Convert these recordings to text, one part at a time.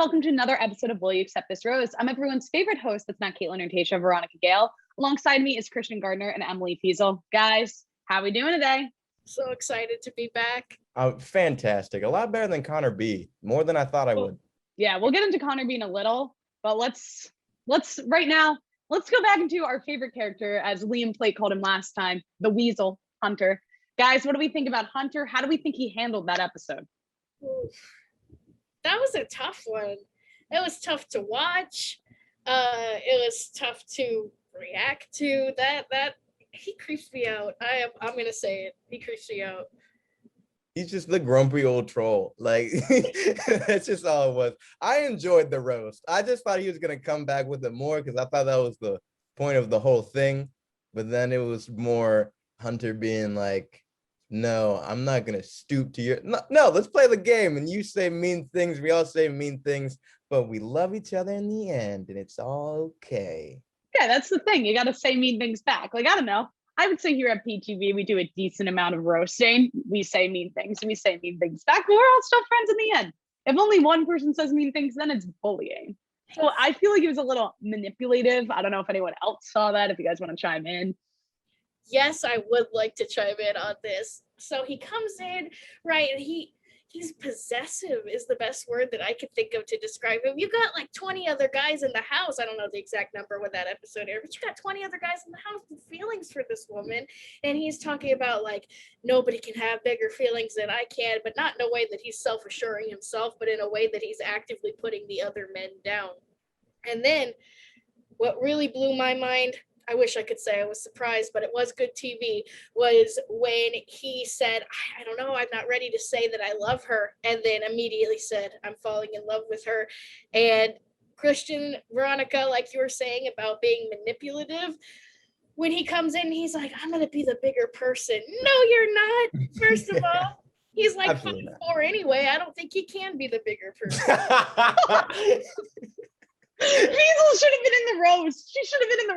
welcome to another episode of Will You Accept This Rose? I'm everyone's favorite host that's not Caitlin or Tasha, Veronica Gail. Alongside me is Christian Gardner and Emily Feazel. Guys, how we doing today? So excited to be back. Fantastic. A lot better than Connor B. More than I thought I would. Yeah, we'll get into Connor B in a little, but let's right now, let's go back into our favorite character, as Liam Plate called him last time, the Weasel, Hunter. Guys, what do we think about Hunter? How do we think he handled that episode? Oof. That was a tough one. It was tough to watch. It was tough to react to. That he creeps me out. I'm gonna say it. He creeps me out. He's just the grumpy old troll. Like, that's just all it was. I enjoyed the roast. I just thought he was gonna come back with it more because I thought that was the point of the whole thing. But then it was more Hunter being like, no, I'm not gonna stoop to your no, let's play the game. And you say mean things, we all say mean things, but we love each other in the end, and it's all okay. Yeah, that's the thing. You gotta say mean things back. Like, I don't know. I would say here at PTV, we do a decent amount of roasting. We say mean things, and we say mean things back, but we're all still friends in the end. If only one person says mean things, then it's bullying. So I feel like it was a little manipulative. I don't know if anyone else saw that, if you guys want to chime in. Yes, I would like to chime in on this. So he comes in, right, and he's possessive is the best word that I could think of to describe him. You got like 20 other guys in the house. I don't know the exact number when that episode aired, but you got 20 other guys in the house with feelings for this woman. And he's talking about like, nobody can have bigger feelings than I can, but not in a way that he's self-assuring himself, but in a way that he's actively putting the other men down. And then what really blew my mind, I wish I could say I was surprised, but it was good TV, was when he said, I don't know, I'm not ready to say that I love her, and then immediately said, I'm falling in love with her. And Christian, Veronica, like you were saying about being manipulative, when he comes in, he's like, I'm going to be the bigger person. No, you're not. First of all, he's like 5'4" anyway. I don't think he can be the bigger person. Feazel should have been in the roast. She should have been in the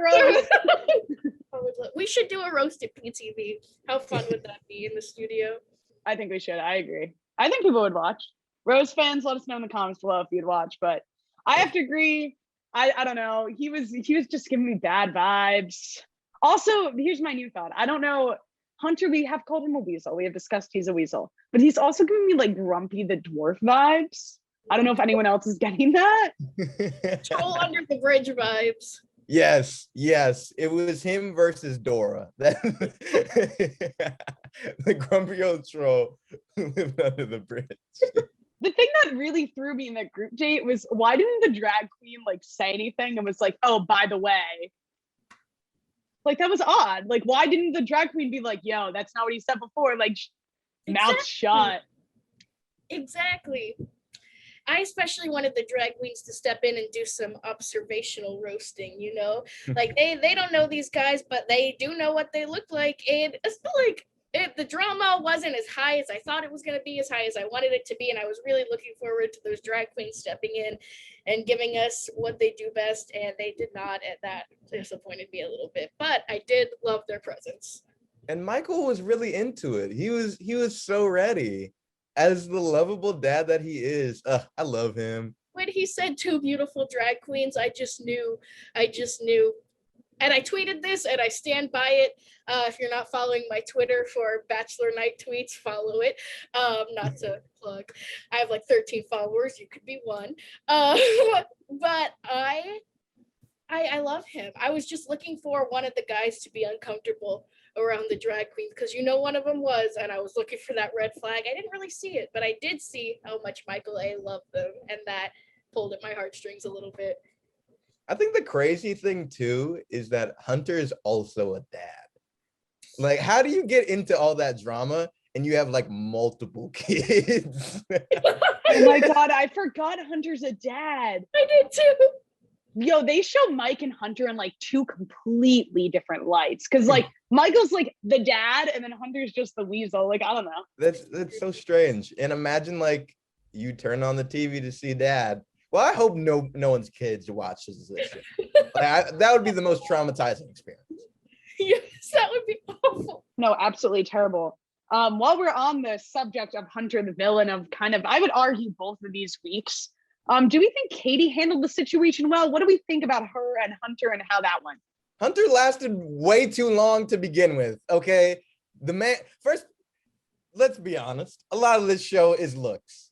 roast. We should do a roast at PTV. How fun would that be in the studio? I think we should. I agree. I think people would watch. Rose fans, let us know in the comments below if you'd watch. But I have to agree. I don't know. He was just giving me bad vibes. Also, here's my new thought. I don't know. Hunter, we have called him a weasel. We have discussed he's a weasel. But he's also giving me like Grumpy the Dwarf vibes. I don't know if anyone else is getting that. Troll under the bridge vibes. Yes. It was him versus Dora. The grumpy old troll who lived under the bridge. The thing that really threw me in that group date was, why didn't the drag queen like say anything and was like, oh, by the way? Like, that was odd. Like, why didn't the drag queen be like, yo, that's not what he said before? Like, mouth shut. Exactly. I especially wanted the drag queens to step in and do some observational roasting, you know? Like, they don't know these guys, but they do know what they look like. And it's like, the drama wasn't as high as I thought it was going to be, as high as I wanted it to be. And I was really looking forward to those drag queens stepping in and giving us what they do best. And they did not, and that disappointed me a little bit. But I did love their presence. And Michael was really into it. He was so ready. As the lovable dad that he is, I love him. When he said two beautiful drag queens, I just knew. And I tweeted this, and I stand by it. If you're not following my Twitter for Bachelor Night tweets, follow it. Not to plug. I have like 13 followers. You could be one. But I love him. I was just looking for one of the guys to be uncomfortable around the drag queens, because you know one of them was, and I was looking for that red flag. I didn't really see it, but I did see how much Michael A. loved them, and that pulled at my heartstrings a little bit. I think the crazy thing too is that Hunter is also a dad. Like, how do you get into all that drama and you have like multiple kids? Oh my God, I forgot Hunter's a dad. I did too. Yo, they show Mike and Hunter in like two completely different lights. Cause like Michael's like the dad and then Hunter's just the weasel. Like, I don't know. That's so strange. And imagine like you turn on the TV to see dad. Well, I hope no one's kids watches this shit. Like, that would be the most traumatizing experience. Yes, that would be awful. No, absolutely terrible. While we're on the subject of Hunter the villain of kind of, I would argue both of these weeks, Do we think Katie handled the situation well? What do we think about her and Hunter and how that went? Hunter lasted way too long to begin with. Okay, the man first. Let's be honest. A lot of this show is looks.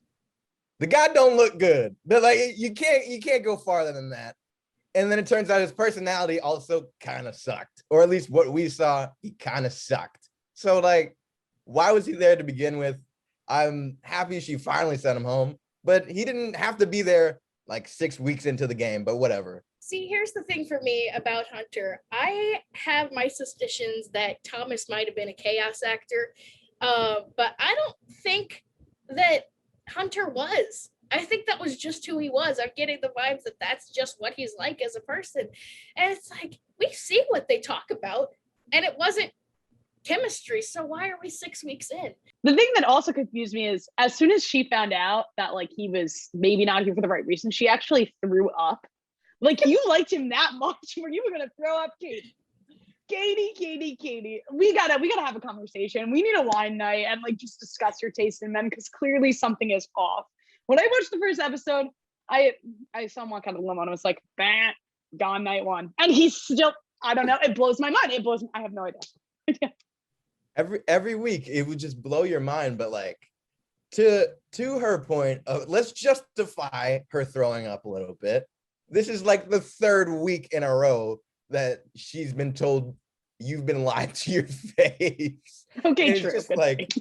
The guy don't look good. But like you can't go farther than that. And then it turns out his personality also kind of sucked, or at least what we saw, he kind of sucked. So like, why was he there to begin with? I'm happy she finally sent him home, but he didn't have to be there like 6 weeks into the game, but whatever. See, here's the thing for me about Hunter. I have my suspicions that Thomas might have been a chaos actor, but I don't think that Hunter was. I think that was just who he was. I'm getting the vibes that that's just what he's like as a person. And it's like, we see what they talk about, and it wasn't chemistry. So why are we 6 weeks in? The thing that also confused me is as soon as she found out that like he was maybe not here for the right reason, she actually threw up. Like, you liked him that much where you were gonna throw up, Katie. Katie. We gotta have a conversation. We need a wine night and like just discuss your taste in men, because clearly something is off. When I watched the first episode, I saw him walk out of the limo and I was like, bah, gone night one. And he's still, I don't know, it blows my mind. I have no idea. Every week it would just blow your mind, but like to her point of, let's justify her throwing up a little bit. This is like the third week in a row that she's been told you've been lied to your face. Okay, and true. It's just like,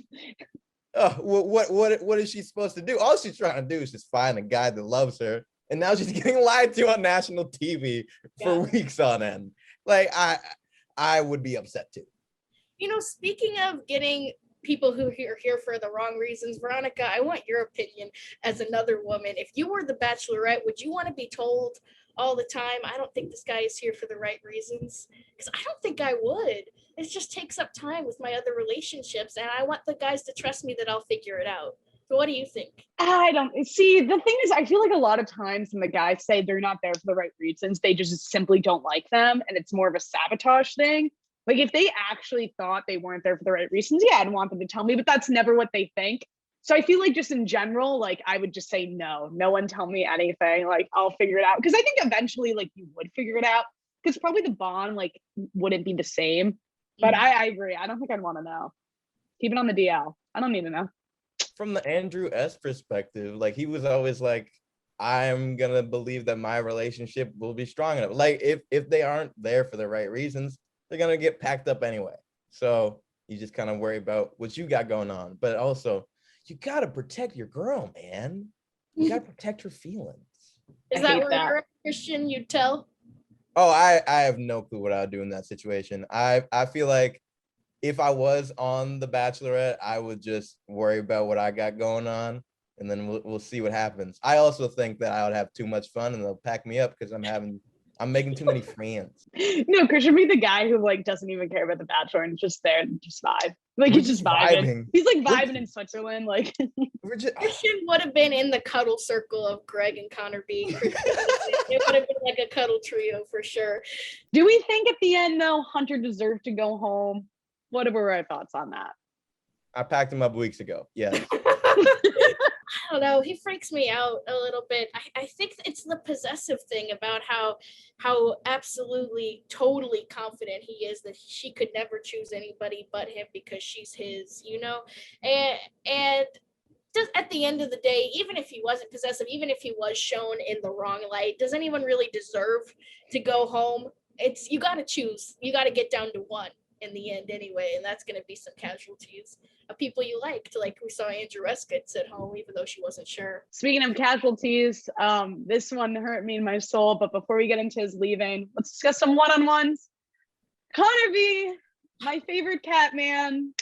oh, what is she supposed to do? All she's trying to do is just find a guy that loves her, and now she's getting lied to on national TV for weeks on end. Like I would be upset too. You know, speaking of getting people who are here for the wrong reasons, Veronica, I want your opinion as another woman. If you were the Bachelorette, would you want to be told all the time, I don't think this guy is here for the right reasons? Because I don't think I would. It just takes up time with my other relationships, and I want the guys to trust me that I'll figure it out. So what do you think? I don't see. The thing is, I feel like a lot of times when the guys say they're not there for the right reasons, they just simply don't like them, and it's more of a sabotage thing. Like, if they actually thought they weren't there for the right reasons, yeah, I'd want them to tell me, but that's never what they think. So I feel like just in general, like, I would just say no one tell me anything. Like, I'll figure it out. Because I think eventually, like, you would figure it out. Because probably the bond, like, wouldn't be the same. But I agree. I don't think I'd want to know. Keep it on the DL. I don't need to know. From the Andrew S. perspective, like, he was always like, I'm gonna believe that my relationship will be strong enough. Like, if they aren't there for the right reasons, they're gonna get packed up anyway. So you just kind of worry about what you got going on. But also, you gotta protect your girl, man. You gotta protect her feelings. Is that where you're a Christian, you'd tell? Oh, I have no clue what I would do in that situation. I feel like if I was on The Bachelorette, I would just worry about what I got going on, and then we'll see what happens. I also think that I would have too much fun and they'll pack me up because I'm making too many friends. No, Christian be the guy who like doesn't even care about The Bachelor and just there and just vibe. Like, he's just vibing. He's like vibing in Switzerland. Like, Christian would have been in the cuddle circle of Greg and Connor B. It would have been like a cuddle trio for sure. Do we think at the end though Hunter deserved to go home? What were our thoughts on that? I packed him up weeks ago. Yeah. I don't know. He freaks me out a little bit. I think it's the possessive thing about how absolutely, totally confident he is that she could never choose anybody but him because she's his, you know? And just at the end of the day, even if he wasn't possessive, even if he was shown in the wrong light, does anyone really deserve to go home? You got to choose. You got to get down to one in the end anyway, and that's going to be some casualties of people you liked. Like we saw Andrew S get sent home even though she wasn't sure. Speaking of casualties, this one hurt me in my soul, but before we get into his leaving, let's discuss some one-on-ones. Connor B, my favorite cat man.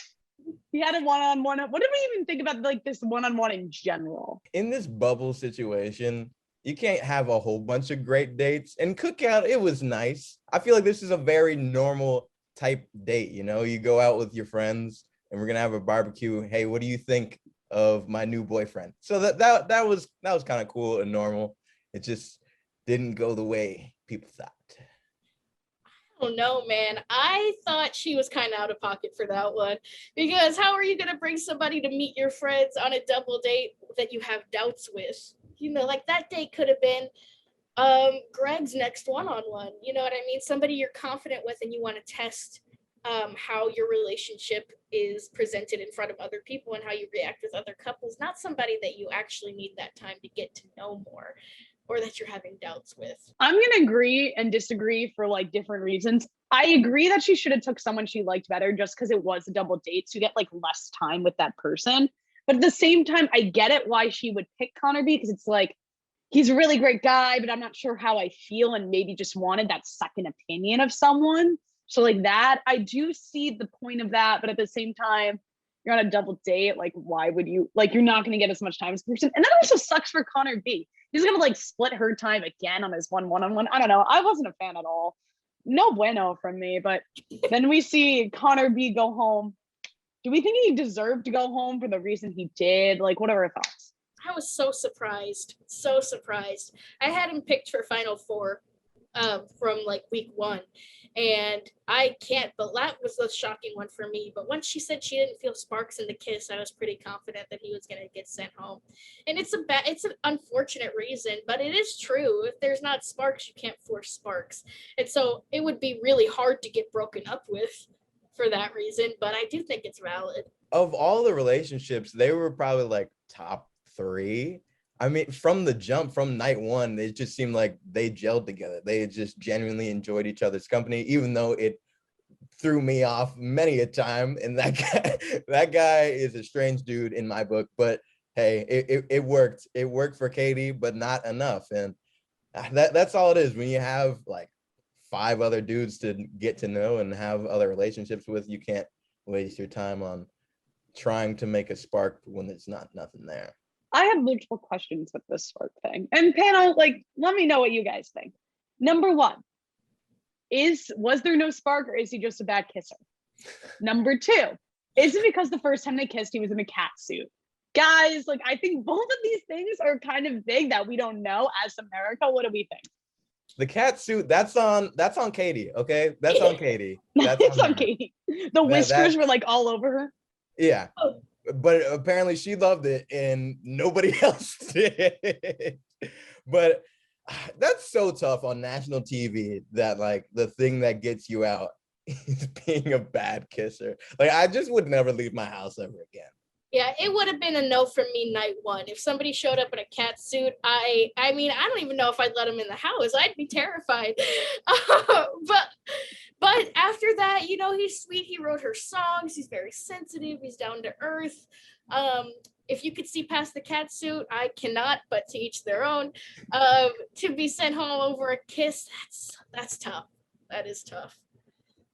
He had a one-on-one. What did we even think about like this one-on-one in general? In this bubble situation, you can't have a whole bunch of great dates, and Cookout, it was nice. I feel like this is a very normal type date, you know? You go out with your friends and we're gonna have a barbecue. Hey, what do you think of my new boyfriend? So that was kind of cool and normal. It just didn't go the way people thought. I don't know, man. I thought she was kind of out of pocket for that one, because how are you gonna bring somebody to meet your friends on a double date that you have doubts with? You know, like that date could have been Greg's next one-on-one. You know what I mean? Somebody you're confident with and you want to test how your relationship is presented in front of other people and how you react with other couples, not somebody that you actually need that time to get to know more or that you're having doubts with. I'm gonna agree and disagree for like different reasons. I agree that she should have took someone she liked better just because it was a double date, so you get like less time with that person. But at the same time, I get it why she would pick Connor B, because it's like, he's a really great guy, but I'm not sure how I feel, and maybe just wanted that second opinion of someone. So like that, I do see the point of that, but at the same time, you're on a double date. Like, why would you, like, you're not going to get as much time as the person. And that also sucks for Connor B. He's going to like split her time again on his one-on-one. I don't know. I wasn't a fan at all. No bueno from me, but then we see Connor B go home. Do we think he deserved to go home for the reason he did? Like, what are our thoughts? I was so surprised. So surprised. I had him picked for Final Four from like week 1. And I can't, but that was the shocking one for me. But once she said she didn't feel sparks in the kiss, I was pretty confident that he was going to get sent home. And it's an unfortunate reason, but it is true. If there's not sparks, you can't force sparks. And so it would be really hard to get broken up with for that reason, but I do think it's valid. Of all the relationships, they were probably like top 3. I mean, from the jump, from night 1, it just seemed like they gelled together. They just genuinely enjoyed each other's company, even though it threw me off many a time. And that guy is a strange dude in my book. But hey, it worked. It worked for Katie, but not enough. And that's all it is. When you have like 5 other dudes to get to know and have other relationships with, you can't waste your time on trying to make a spark when there's nothing there. I have multiple questions with this spark thing. And panel, like, let me know what you guys think. Number 1, was there no spark, or is he just a bad kisser? Number 2, is it because the first time they kissed, he was in a cat suit? Guys, like, I think both of these things are kind of big that we don't know as America. What do we think? The cat suit, that's on Katie, okay? That's on Katie. It's on Katie. The whiskers were like all over her. Yeah. But apparently she loved it and nobody else did. But that's so tough on national TV, that like the thing that gets you out is being a bad kisser. Like, I just would never leave my house ever again. Yeah, it would have been a no from me night 1. If somebody showed up in a cat suit, I mean, I don't even know if I'd let him in the house. I'd be terrified. But after that, you know, he's sweet. He wrote her songs. He's very sensitive. He's down to earth. If you could see past the cat suit, I cannot, but to each their own. To be sent home over a kiss, that's tough. That is tough.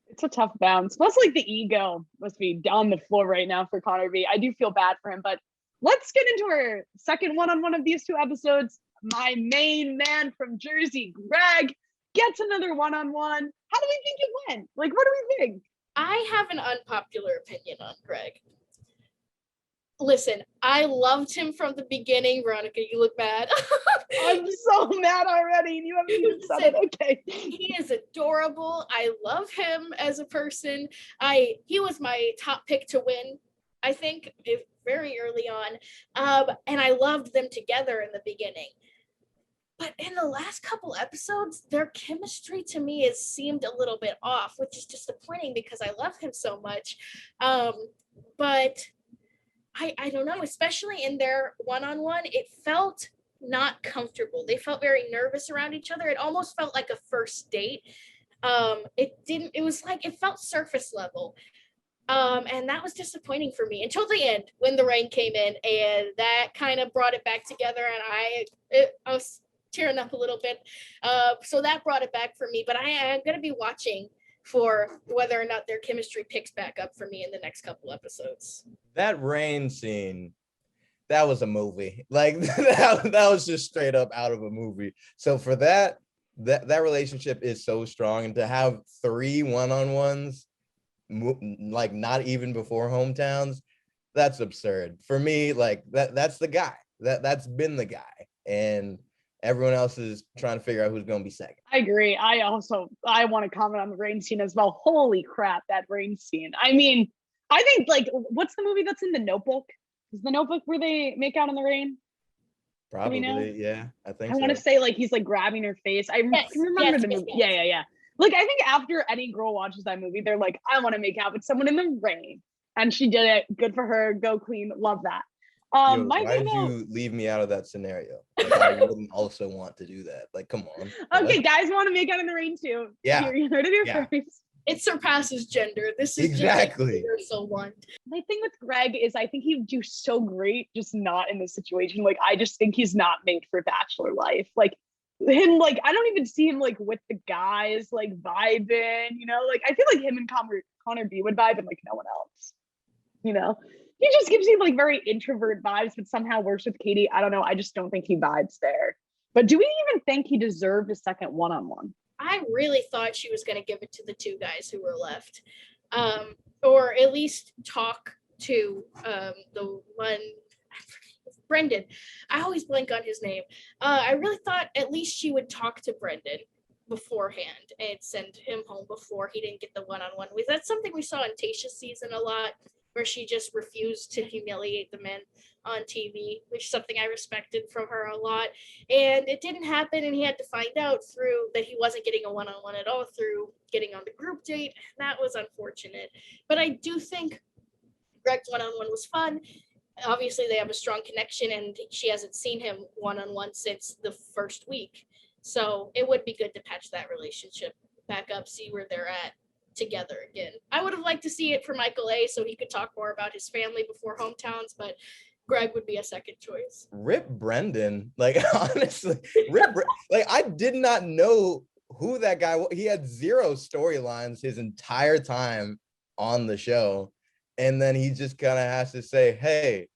It's a tough bounce. Plus, like, the ego must be on the floor right now for Connor B. I do feel bad for him, but let's get into our second one-on-one of these 2 episodes. My main man from Jersey, Greg, gets another one-on-one. How do we think it went? Like, what do we think? I have an unpopular opinion on Greg. Listen, I loved him from the beginning. Veronica, you look mad. I'm so mad already. You haven't even said it. Okay. He is adorable. I love him as a person. He was my top pick to win, I think, very early on. And I loved them together in the beginning. But in the last couple episodes, their chemistry to me has seemed a little bit off, which is disappointing because I love him so much. But I don't know, especially in their one-on-one, it felt not comfortable. They felt very nervous around each other. It almost felt like a first date. It felt surface level. And that was disappointing for me until the end when the rain came in, and that kind of brought it back together. And I was tearing up a little bit. So that brought it back for me, but I am going to be watching for whether or not their chemistry picks back up for me in the next couple episodes. That rain scene, that was a movie. Like, that was just straight up out of a movie. So for that relationship is so strong, and to have 3 one-on-ones, like not even before hometowns, that's absurd. For me, like that's the guy. That's been the guy. And everyone else is trying to figure out who's going to be second. I agree. I want to comment on the rain scene as well. Holy crap, that rain scene. I mean, I think, like, what's the movie that's in The Notebook? Is The Notebook where they make out in the rain? Probably, know? yeah. I think I want to so. say like he's like grabbing her face. I Yes, can remember yes, the yes, movie. yes. Yeah. Like I think after any girl watches that movie, they're like, I want to make out with someone in the rain. And she did it. Good for her. Go queen. Love that. Yo, My why thing did though, you leave me out of that scenario? Like, I wouldn't also want to do that. Like, come on. okay, What? guys want to make out in the rain too. Yeah. You heard it here Yeah. first. It surpasses gender. This is Exactly. just a universal one. My thing with Greg is I think he'd do so great, just not in this situation. Like I just think he's not made for bachelor life. Like him, like I don't even see him like with the guys, like vibing. You know, like I feel like him and Connor B would vibe, and like no one else. You know, he just gives me like very introvert vibes, but somehow works with Katie. I don't know. I just don't think he vibes there. But do we even think he deserved a second one-on-one? I really thought she was going to give it to the two guys who were left, or at least talk to the one, Brendan. I always blank on his name. I really thought at least she would talk to Brendan beforehand and send him home before he didn't get the one-on-one. That's something we saw in Tasha's season a lot, where she just refused to humiliate the men on TV, which is something I respected from her a lot. And it didn't happen, and he had to find out through that he wasn't getting a one-on-one at all through getting on the group date. That was unfortunate. But I do think Greg's one-on-one was fun. Obviously, they have a strong connection, and she hasn't seen him one-on-one since the first week. So it would be good to patch that relationship back up, see where they're at together again. I would have liked to see it for Michael A, so he could talk more about his family before hometowns, but Greg would be a second choice. Rip Brendan. Like, honestly, like, I did not know who that guy was. He had zero storylines his entire time on the show. And then he just kind of has to say, hey,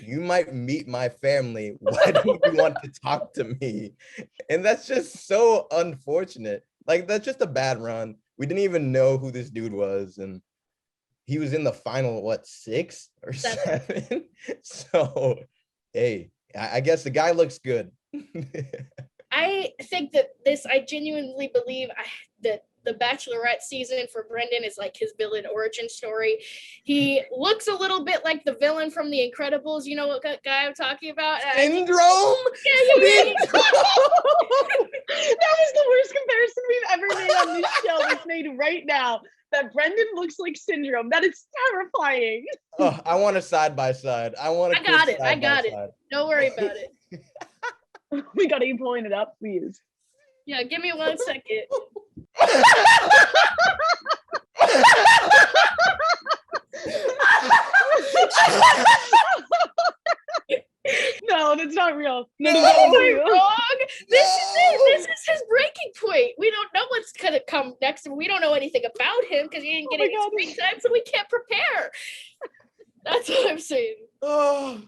you might meet my family. Why don't you want to talk to me? And that's just so unfortunate. Like, that's just a bad run. We didn't even know who this dude was. And he was in the final, what, 6 or 7? So, hey, I guess the guy looks good. I think that I genuinely believe that the Bachelorette season for Brendan is like his villain origin story. He looks a little bit like the villain from The Incredibles. You know what guy I'm talking about? Syndrome? Yeah. That was the worst comparison we've ever made on this show. It's made right now. That Brendan looks like Syndrome. That is terrifying. Oh, I want a side by side. I got it. Don't worry about it. We gotta keep pulling it up, please. Yeah, give me 1 second. No, that's not real. No, wrong. This is it. This is his breaking point. We don't know what's gonna come next, and we don't know anything about him because he didn't get any screen time, so we can't prepare. That's what I'm saying. Oh,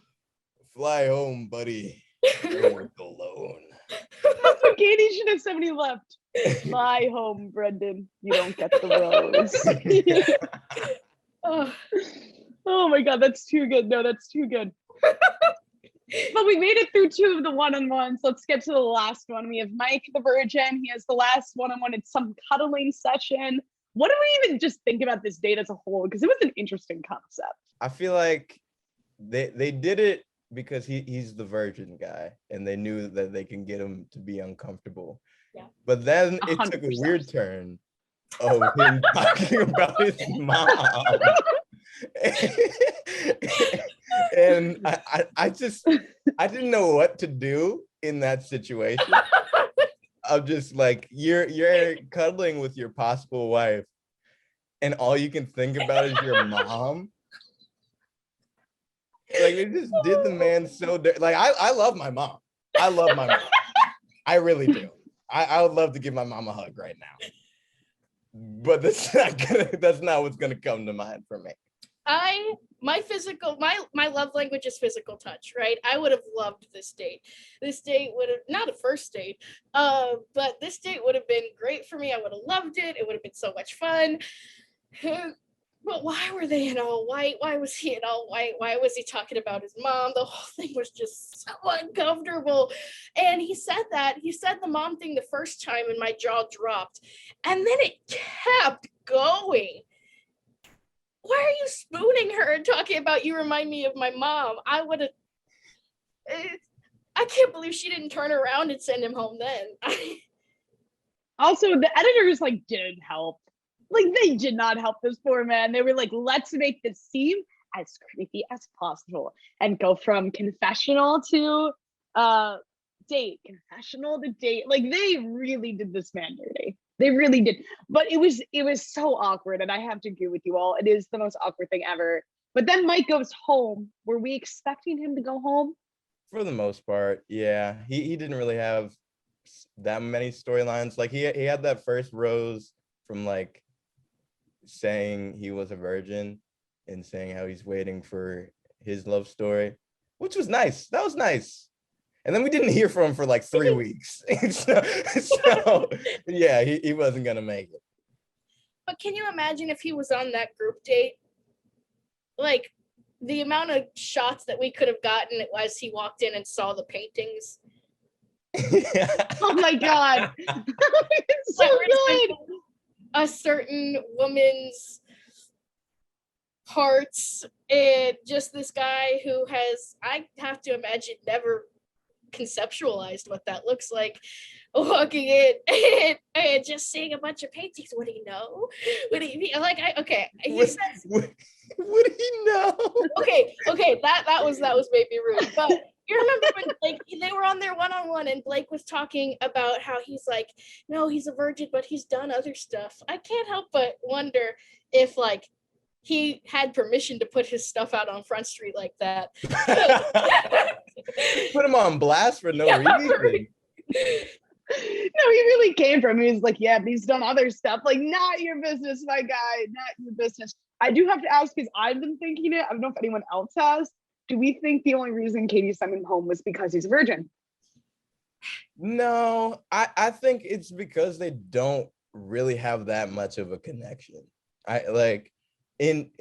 fly home, buddy. Don't work alone. That's what Katie should have said when he left. Fly home, Brendan. You don't get the rose. Oh my god, that's too good. No, that's too good. But we made it through 2 of the one-on-ones. Let's get to the last one. We have Mike the Virgin. He has the last one-on-one. It's some cuddling session. What do we even just think about this date as a whole? Because it was an interesting concept. I feel like they did it because he's the virgin guy, and they knew that they can get him to be uncomfortable. Yeah. But then it 100%. Took a weird turn of him talking about his mom. And I didn't know what to do in that situation. Of just like, you're cuddling with your possible wife, and all you can think about is your mom. Like, it just did the man so like, I love my mom. I love my mom. I really do. I would love to give my mom a hug right now. But that's not what's gonna come to mind for me. My love language is physical touch, right? I would have loved this date. This date would have, not a first date, but this date would have been great for me. I would have loved it. It would have been so much fun. But why were they in all white? Why was he in all white? Why was he talking about his mom? The whole thing was just so uncomfortable. And he said the mom thing the first time, and my jaw dropped. And then it kept going. Why are you spooning her and talking about, you remind me of my mom? I would have, I can't believe she didn't turn around and send him home then. Also, the editors like didn't help. Like they did not help this poor man. They were like, let's make this seem as creepy as possible and go from confessional to date, confessional to date. Like they really did this man dirty. They really did. But it was so awkward, and I have to agree with you all. It is the most awkward thing ever. But then Mike goes home. Were we expecting him to go home? For the most part, yeah. He didn't really have that many storylines. Like he had that first rose from like saying he was a virgin and saying how he's waiting for his love story, which was nice. That was nice. And then we didn't hear from him for like 3 weeks. so yeah, he wasn't gonna make it. But can you imagine if he was on that group date? Like the amount of shots that we could have gotten as he walked in and saw the paintings. Oh my god. It's so good. A certain woman's parts, and just this guy who has, I have to imagine, never conceptualized what that looks like, walking in and just seeing a bunch of paintings. What do you know? What do you mean? Like, he says, what do you know? Okay, that was maybe rude, but you remember when like they were on their one-on-one and Blake was talking about how he's like, no, he's a virgin, but he's done other stuff. I can't help but wonder if like he had permission to put his stuff out on Front Street like that. Put him on blast for no reason. No, he really came from. He was like, yeah, but he's done other stuff. Like, not your business, my guy, not your business. I do have to ask, because I've been thinking it. I don't know if anyone else has. Do we think the only reason Katie sent him home was because he's a virgin? No, I think it's because they don't really have that much of a connection. I like in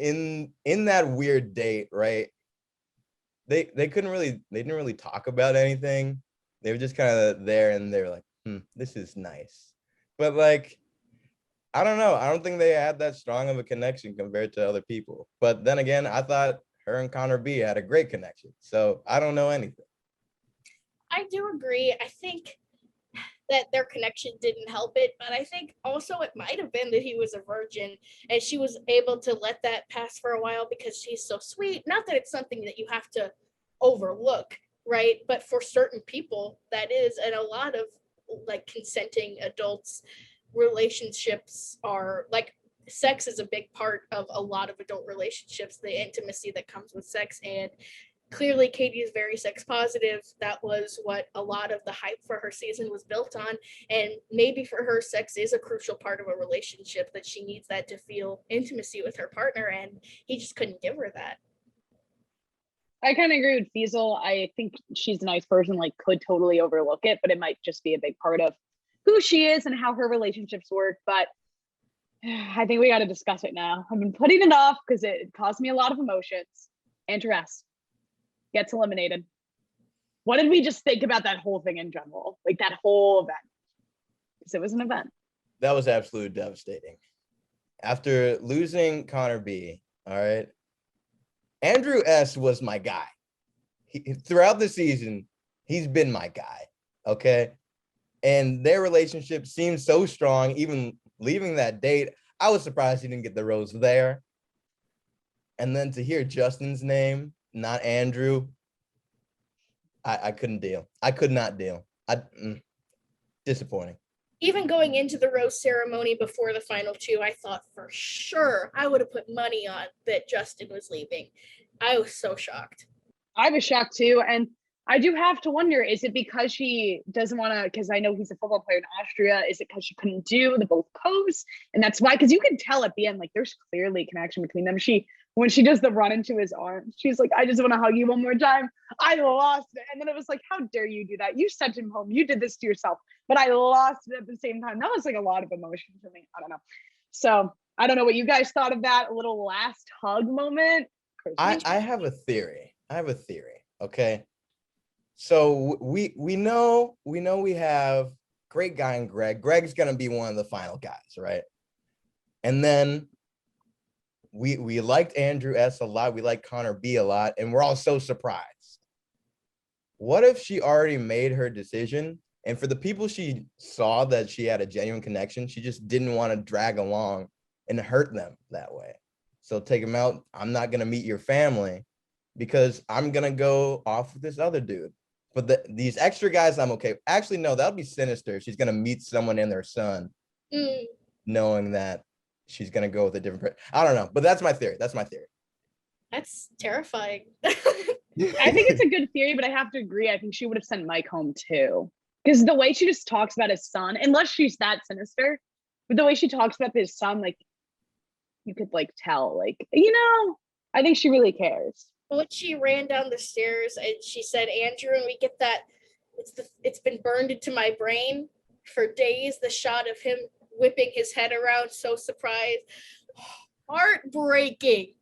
that weird date, right? They didn't really talk about anything. They were just kind of there, and they were like, this is nice. But like, I don't know. I don't think they had that strong of a connection compared to other people. But then again, I thought her and Connor B had a great connection. So I don't know anything. I do agree. I think that their connection didn't help it, but I think also it might have been that he was a virgin and she was able to let that pass for a while because she's so sweet. Not that it's something that you have to overlook, right? But for certain people, that is, and a lot of like consenting adults, relationships are like, sex is a big part of a lot of adult relationships, the intimacy that comes with sex. And clearly Katie is very sex positive. That was what a lot of the hype for her season was built on. And maybe for her, sex is a crucial part of a relationship, that she needs that to feel intimacy with her partner, and he just couldn't give her that. I kind of agree with Feazel. I think she's a nice person, like could totally overlook it, but it might just be a big part of who she is and how her relationships work. But I think we got to discuss it now. I've been putting it off because it caused me a lot of emotions. Andrew gets eliminated. What did we just think about that whole thing in general? Like that whole event? Because it was an event. That was absolutely devastating. After losing Connor B, all right, Andrew S was my guy. Throughout the season, he's been my guy, okay? And their relationship seems so strong, even leaving that date. I was surprised he didn't get the rose there. And then to hear Justin's name, not Andrew, I couldn't deal. I could not deal. Disappointing. Even going into the rose ceremony before the final two, I thought for sure I would have put money on that Justin was leaving. I was so shocked. I was shocked too. And I do have to wonder, is it because she doesn't want to, because I know he's a football player in Austria, is it because she couldn't do the both coasts? And that's why, because you can tell at the end, like there's clearly a connection between them. When she does the run into his arms, she's like, I just want to hug you one more time. I lost it. And then it was like, how dare you do that? You sent him home. You did this to yourself. But I lost it at the same time. That was like a lot of emotion for me. I don't know. So I don't know what you guys thought of that little last hug moment. I have a theory. Okay. So we know we have great guy in Greg. Greg's gonna be one of the final guys, right? And then we liked Andrew S a lot. We liked Connor B a lot, and we're all so surprised. what if she already made her decision? And for the people she saw that she had a genuine connection, she just didn't want to drag along and hurt them that way. So take them out. I'm not going to meet your family because I'm going to go off with this other dude. But these extra guys, I'm okay. Actually, no, that'll be sinister. She's going to meet someone and their son, knowing that she's going to go with a different person. I don't know, but that's my theory. That's terrifying. I think it's a good theory, but I have to agree. I think she would have sent Mike home too. Because the way she just talks about his son, unless she's that sinister, but the way she talks about his son, like, you could like tell, like, I think she really cares. When she ran down the stairs and she said, Andrew, and we get that, it's been burned into my brain for days, the shot of him whipping his head around, so surprised. Heartbreaking.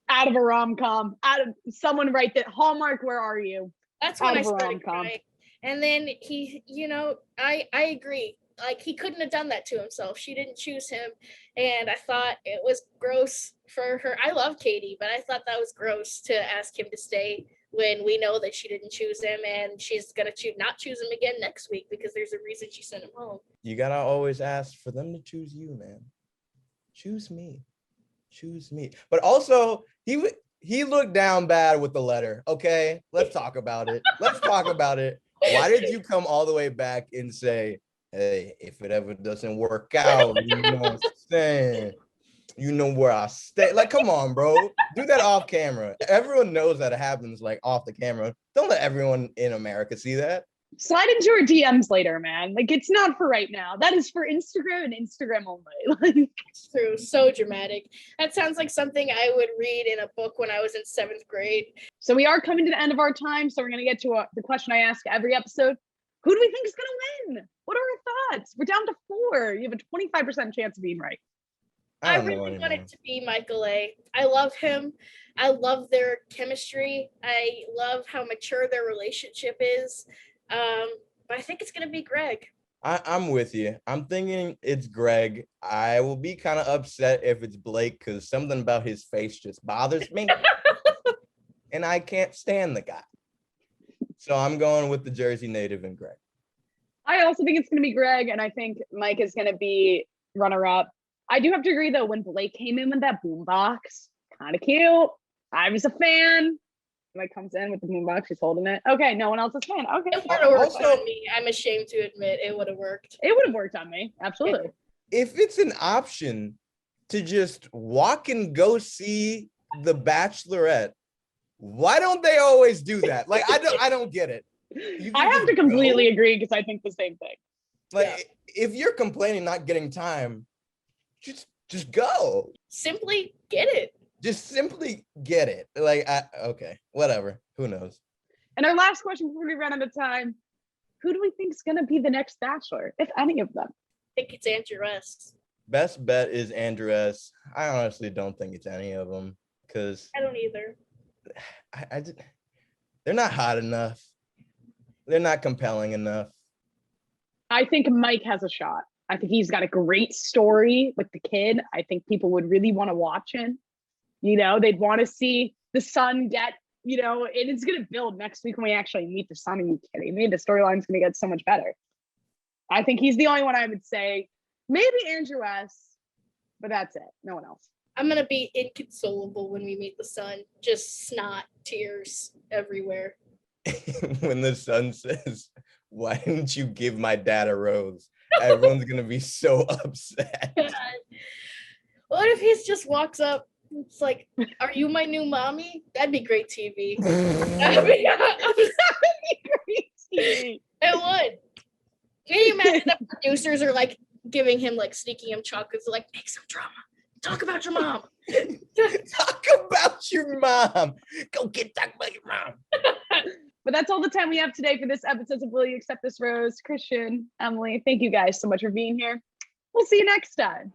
Out of a rom-com, out of someone write that. Hallmark, where are you? That's when I started crying. And then he, I agree. Like, he couldn't have done that to himself. She didn't choose him. And I thought it was gross for her. I love Katie, but I thought that was gross to ask him to stay when we know that she didn't choose him, and she's going to not choose him again next week because there's a reason she sent him home. You got to always ask for them to choose you, man. Choose me. But also, he looked down bad with the letter. Okay, let's talk about it. Why did you come all the way back and say, hey, if it ever doesn't work out, you know what I'm saying? You know where I stay. Like, come on, bro. Do that off camera. Everyone knows that it happens, like, off the camera. Don't let everyone in America see that. Slide into her DMs later, man. Like, it's not for right now. That is for Instagram and Instagram only. Like, it's true. So dramatic. That sounds like something I would read in a book when I was in 7th grade. So we are coming to the end of our time. So we're going to get to the question I ask every episode. Who do we think is going to win? What are our thoughts? We're down to 4. You have a 25% chance of being right. I really want it to be Michael A. I love him. I love their chemistry. I love how mature their relationship is. But I think it's going to be Greg. I'm with you. I'm thinking it's Greg. I will be kind of upset if it's Blake because something about his face just bothers me. And I can't stand the guy. So I'm going with the Jersey native and Greg. I also think it's going to be Greg, and I think Mike is going to be runner-up. I do have to agree, though, when Blake came in with that boombox, kind of cute. I was a fan. Like, comes in with the boombox, he's holding it. Okay, no one else is a fan. Okay. It would have worked on me. I'm ashamed to admit it would have worked. It would have worked on me. Absolutely. If it's an option to just walk and go see The Bachelorette, why don't they always do that? Like, I don't get it. I have to completely agree because I think the same thing. Like, if you're complaining not getting time, just go. Simply get it. Just simply get it. Like, okay, whatever. Who knows? And our last question before we run out of time: who do we think is going to be the next Bachelor, if any of them? I think it's Andrew S. Best bet is Andrew S. I honestly don't think it's any of them because I don't either. They're not hot enough. They're not compelling enough. I think Mike has a shot. I think he's got a great story with the kid. I think people would really want to watch him. They'd want to see the son get, and it's going to build next week when we actually meet the son. Are you kidding me? The storyline's going to get so much better. I think he's the only one I would say. Maybe Andrew S., but that's it. No one else. I'm going to be inconsolable when we meet the son. Just snot, tears everywhere. When the son says, why didn't you give my dad a rose? Everyone's going to be so upset. God. What if he just walks up? It's like, are you my new mommy? That'd be great TV. That'd be great TV. It would. Can you imagine the producers are like giving him, like sneaking him chocolates, like, make some drama. Talk about your mom. Talk about your mom. Go talk about your mom. But that's all the time we have today for this episode of Will You Accept This Rose? Christian, Emily, thank you guys so much for being here. We'll see you next time.